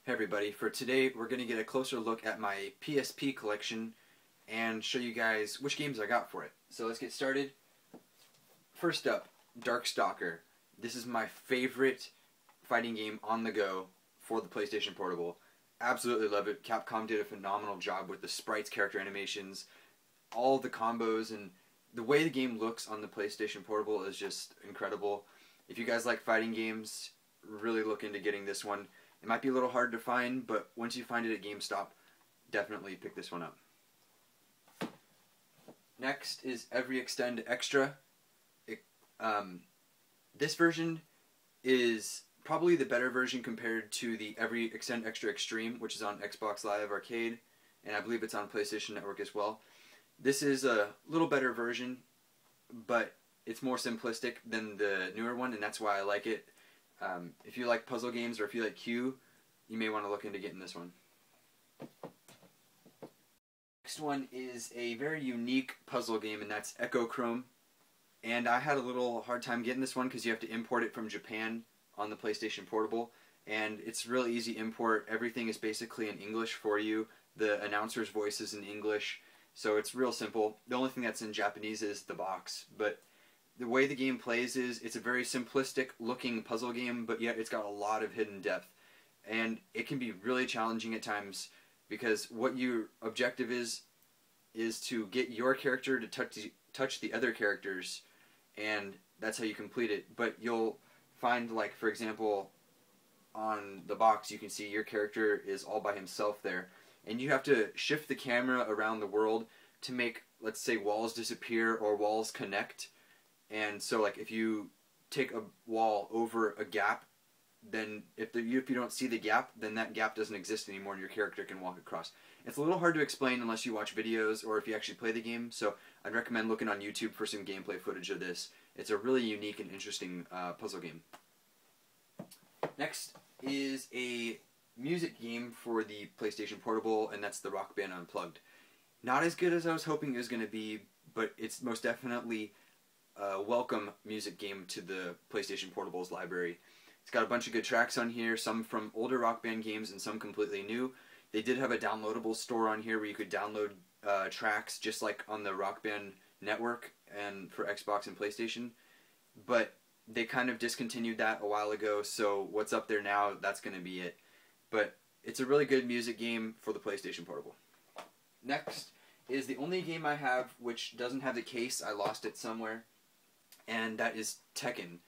Hey everybody, for today we're going to get a closer look at my PSP collection and show you guys which games I got for it. So let's get started. First up, Stalker. This is my favorite fighting game on the go for the PlayStation Portable. Absolutely love it. Capcom did a phenomenal job with the sprites, character animations, all the combos, and the way the game looks on the PlayStation Portable is just incredible. If you guys like fighting games, really look into getting this one. It might be a little hard to find, but once you find it at GameStop, definitely pick this one up. Next is Every Extend Extra. This version is probably the better version compared to the Every Extend Extra Extreme, which is on Xbox Live Arcade, and I believe it's on PlayStation Network as well. This is a little better version, but it's more simplistic than the newer one, and that's why I like it. If you like puzzle games or if you like Q, you may want to look into getting this one. Next one is a very unique puzzle game, and that's Ecco Chrome. And I had a little hard time getting this one because you have to import it from Japan on the PlayStation Portable. And it's really easy import. Everything is basically in English for you. The announcer's voice is in English, so it's real simple. The only thing that's in Japanese is the box, but the way the game plays is it's a very simplistic looking puzzle game, but yet it's got a lot of hidden depth. And it can be really challenging at times because what your objective is to get your character to touch the other characters, and that's how you complete it. But you'll find, like, for example, on the box you can see your character is all by himself there, and you have to shift the camera around the world to make, let's say, walls disappear or walls connect. And so, like, if you take a wall over a gap, then if you don't see the gap, then that gap doesn't exist anymore and your character can walk across. It's a little hard to explain unless you watch videos or if you actually play the game, so I'd recommend looking on YouTube for some gameplay footage of this. It's a really unique and interesting puzzle game. Next is a music game for the PlayStation Portable, and that's the Rock Band Unplugged. Not as good as I was hoping it was going to be, but it's most definitely a welcome music game to the PlayStation Portable's library. It's got a bunch of good tracks on here, some from older Rock Band games and some completely new. They did have a downloadable store on here where you could download tracks just like on the Rock Band network and for Xbox and PlayStation, but they kind of discontinued that a while ago, so what's up there now, that's going to be it. But it's a really good music game for the PlayStation Portable. Next is the only game I have which doesn't have the case. I lost it somewhere, and that is Tekken.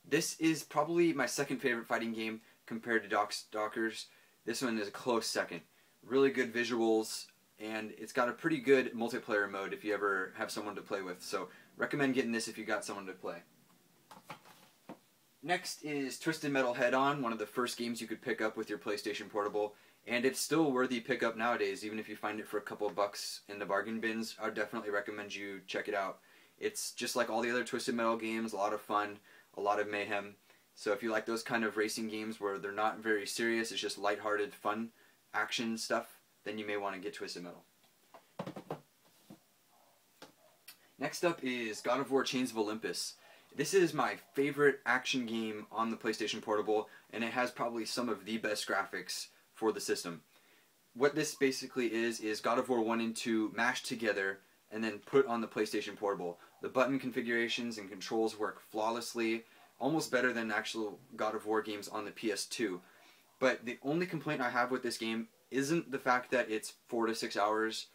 This is probably my second favorite fighting game compared to Stalker's. This one is a close second. Really good visuals, and it's got a pretty good multiplayer mode if you ever have someone to play with, so recommend getting this if you got someone to play. Next is Twisted Metal Head-On, one of the first games you could pick up with your PlayStation Portable, and it's still a worthy pickup nowadays, even if you find it for a couple of bucks in the bargain bins. I would definitely recommend you check it out. It's just like all the other Twisted Metal games, a lot of fun, a lot of mayhem. So if you like those kind of racing games where they're not very serious, it's just lighthearted, fun, action stuff, then you may want to get Twisted Metal. Next up is God of War Chains of Olympus. This is my favorite action game on the PlayStation Portable, and it has probably some of the best graphics for the system. What this basically is God of War 1 and 2 mashed together and then put on the PlayStation Portable. The button configurations and controls work flawlessly, almost better than actual God of War games on the PS2. But the only complaint I have with this game isn't the fact that it's 4 to 6 hours,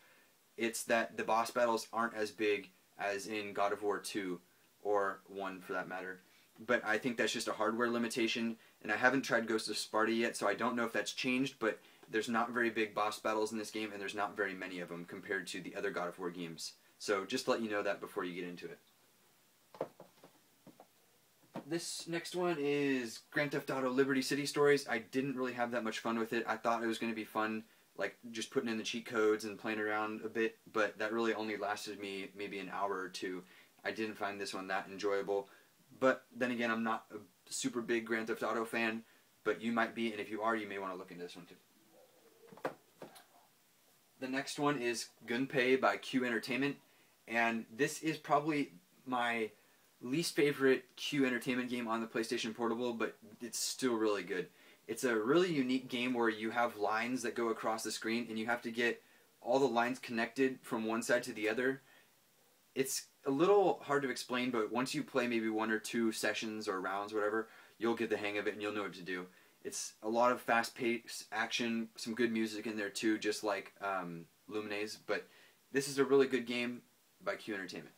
it's that the boss battles aren't as big as in God of War 2, or 1 for that matter. But I think that's just a hardware limitation, and I haven't tried Ghost of Sparta yet, so I don't know if that's changed, but there's not very big boss battles in this game, and there's not very many of them compared to the other God of War games. So just to let you know that before you get into it. This next one is Grand Theft Auto Liberty City Stories. I didn't really have that much fun with it. I thought it was going to be fun, like just putting in the cheat codes and playing around a bit, but that really only lasted me maybe an hour or two. I didn't find this one that enjoyable. But then again, I'm not a super big Grand Theft Auto fan, but you might be, and if you are, you may want to look into this one too. The next one is Gunpei by Q Entertainment, and this is probably my least favorite Q Entertainment game on the PlayStation Portable, but it's still really good. It's a really unique game where you have lines that go across the screen and you have to get all the lines connected from one side to the other. It's a little hard to explain, but once you play maybe 1 or 2 sessions or rounds, whatever, you'll get the hang of it and you'll know what to do. It's a lot of fast-paced action, some good music in there too, just like Luminous, but this is a really good game by Q Entertainment.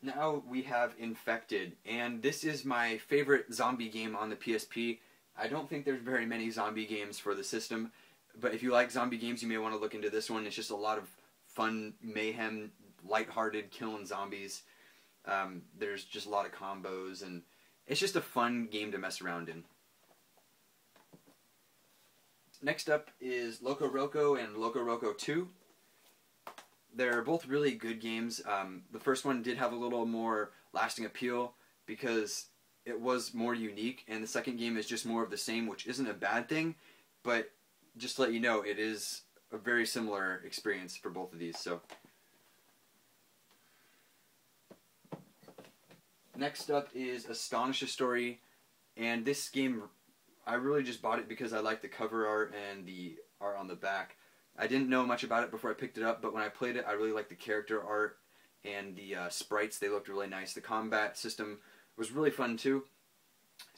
Now we have Infected, and this is my favorite zombie game on the PSP. I don't think there's very many zombie games for the system, but if you like zombie games, you may want to look into this one. It's just a lot of fun, mayhem, lighthearted, killing zombies. There's just a lot of combos, and it's just a fun game to mess around in. Next up is Loco Rocco and Loco Rocco 2. They're both really good games. The first one did have a little more lasting appeal because it was more unique, and the second game is just more of the same, which isn't a bad thing, but just to let you know, it is a very similar experience for both of these. So next up is Astonish a Story, and this game, I really just bought it because I like the cover art and the art on the back. I didn't know much about it before I picked it up, but when I played it, I really liked the character art and the sprites. They looked really nice. The combat system was really fun too.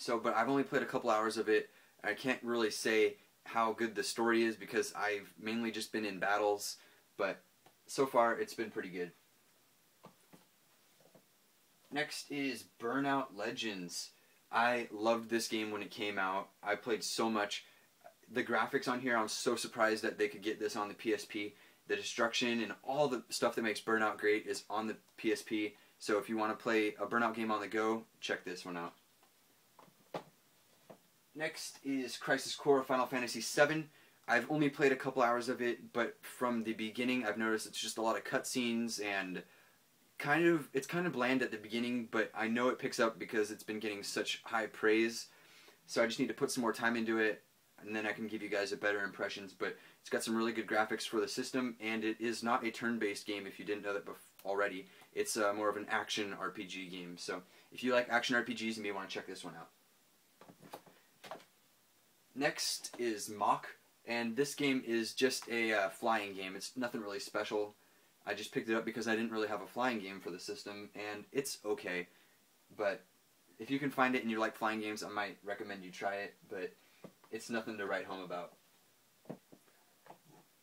But I've only played a couple hours of it. I can't really say how good the story is because I've mainly just been in battles, but so far it's been pretty good. Next is Burnout Legends. I loved this game when it came out. I played so much. The graphics on here, I'm so surprised that they could get this on the PSP. The destruction and all the stuff that makes Burnout great is on the PSP. So if you want to play a Burnout game on the go, check this one out. Next is Crisis Core Final Fantasy VII. I've only played a couple hours of it, but from the beginning I've noticed it's just a lot of cutscenes and it's kind of bland at the beginning, but I know it picks up because it's been getting such high praise. So I just need to put some more time into it, and then I can give you guys a better impressions. But it's got some really good graphics for the system, and it is not a turn-based game if you didn't know that already. It's more of an action RPG game. So if you like action RPGs, you may want to check this one out. Next is Mach, and this game is just a flying game. It's nothing really special. I just picked it up because I didn't really have a flying game for the system, and it's okay. But if you can find it and you like flying games, I might recommend you try it, but it's nothing to write home about.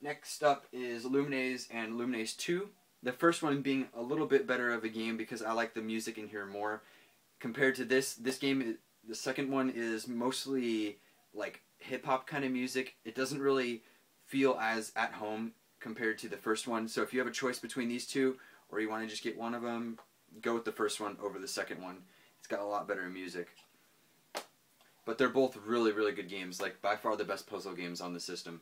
Next up is Luminous and Luminous 2. The first one being a little bit better of a game because I like the music in here more. Compared to this game, the second one is mostly like hip-hop kind of music. It doesn't really feel as at home compared to the first one. So if you have a choice between these two, or you want to just get one of them, go with the first one over the second one. It's got a lot better music. But they're both really, really good games. Like, by far the best puzzle games on the system.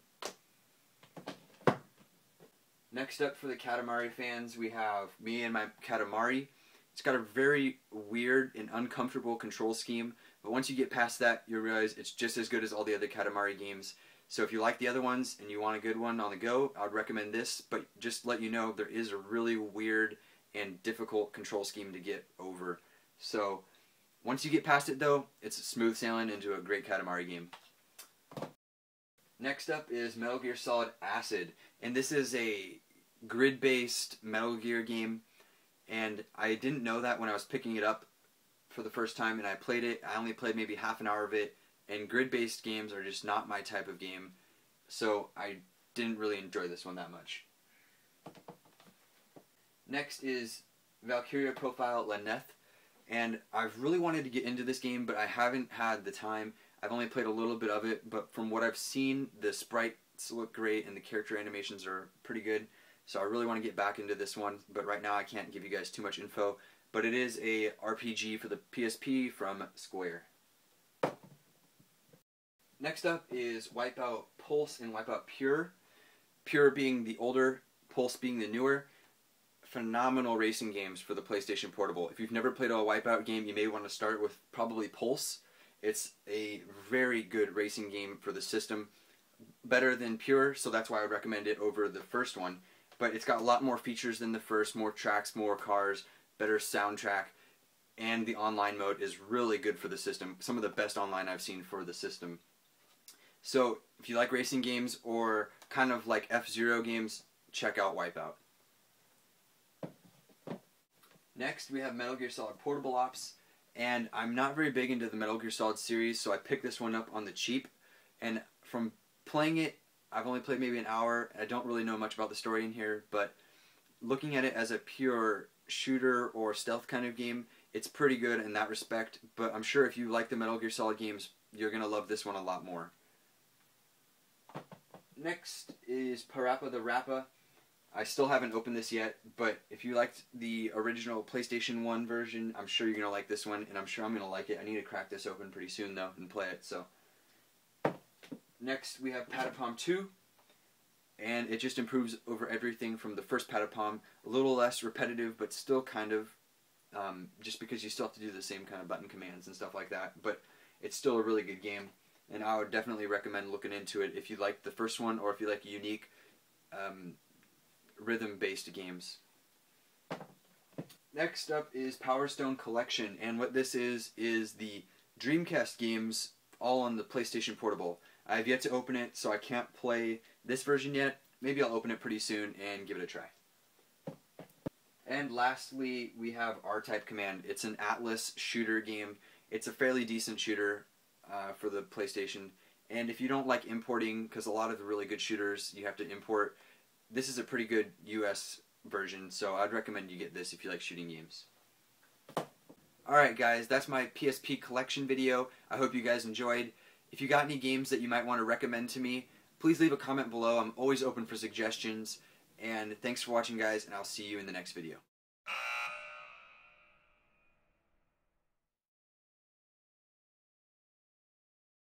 Next up for the Katamari fans, we have Me and My Katamari. It's got a very weird and uncomfortable control scheme, but once you get past that, you'll realize it's just as good as all the other Katamari games. So if you like the other ones and you want a good one on the go, I'd recommend this, but just to let you know, there is a really weird and difficult control scheme to get over. So once you get past it though, it's smooth sailing into a great Katamari game. Next up is Metal Gear Solid Acid, and this is a grid-based Metal Gear game, and I didn't know that when I was picking it up for the first time and I played it. I only played maybe half an hour of it, and grid-based games are just not my type of game, so I didn't really enjoy this one that much. Next is Valkyria Profile Lenneth, and I've really wanted to get into this game, but I haven't had the time. I've only played a little bit of it, but from what I've seen, the sprites look great and the character animations are pretty good, so I really want to get back into this one, but right now I can't give you guys too much info. But it is a RPG for the PSP from Square. Next up is Wipeout Pulse and Wipeout Pure. Pure being the older, Pulse being the newer. Phenomenal racing games for the PlayStation Portable. If you've never played a Wipeout game, you may want to start with probably Pulse. It's a very good racing game for the system. Better than Pure, so that's why I would recommend it over the first one. But it's got a lot more features than the first, more tracks, more cars, better soundtrack. and the online mode is really good for the system. Some of the best online I've seen for the system. So if you like racing games or kind of like F-Zero games, check out Wipeout. Next we have Metal Gear Solid Portable Ops, and I'm not very big into the Metal Gear Solid series, so I picked this one up on the cheap, and from playing it, I've only played maybe an hour. I don't really know much about the story in here, but looking at it as a pure shooter or stealth kind of game, it's pretty good in that respect, but I'm sure if you like the Metal Gear Solid games, you're going to love this one a lot more. Next is Parappa The Rapper. I still haven't opened this yet, but if you liked the original PlayStation 1 version, I'm sure you're going to like this one, and I'm sure I'm going to like it. I need to crack this open pretty soon, though, and play it. So next, we have Patapon II, and it just improves over everything from the first Patapon. A little less repetitive, but still kind of, just because you still have to do the same kind of button commands and stuff like that, but it's still a really good game, and I would definitely recommend looking into it if you like the first one, or if you like unique rhythm-based games. Next up is Power Stone Collection, and what this is the Dreamcast games all on the PlayStation Portable. I have yet to open it, so I can't play this version yet. Maybe I'll open it pretty soon and give it a try. And lastly, we have R-Type Command. It's an Atlas shooter game. It's a fairly decent shooter for the PlayStation, and if you don't like importing, because a lot of the really good shooters you have to import, this is a pretty good US version, so I'd recommend you get this if you like shooting games. Alright guys, that's my PSP collection video. I hope you guys enjoyed. If you got any games that you might want to recommend to me, please leave a comment below. I'm always open for suggestions. And thanks for watching guys, and I'll see you in the next video.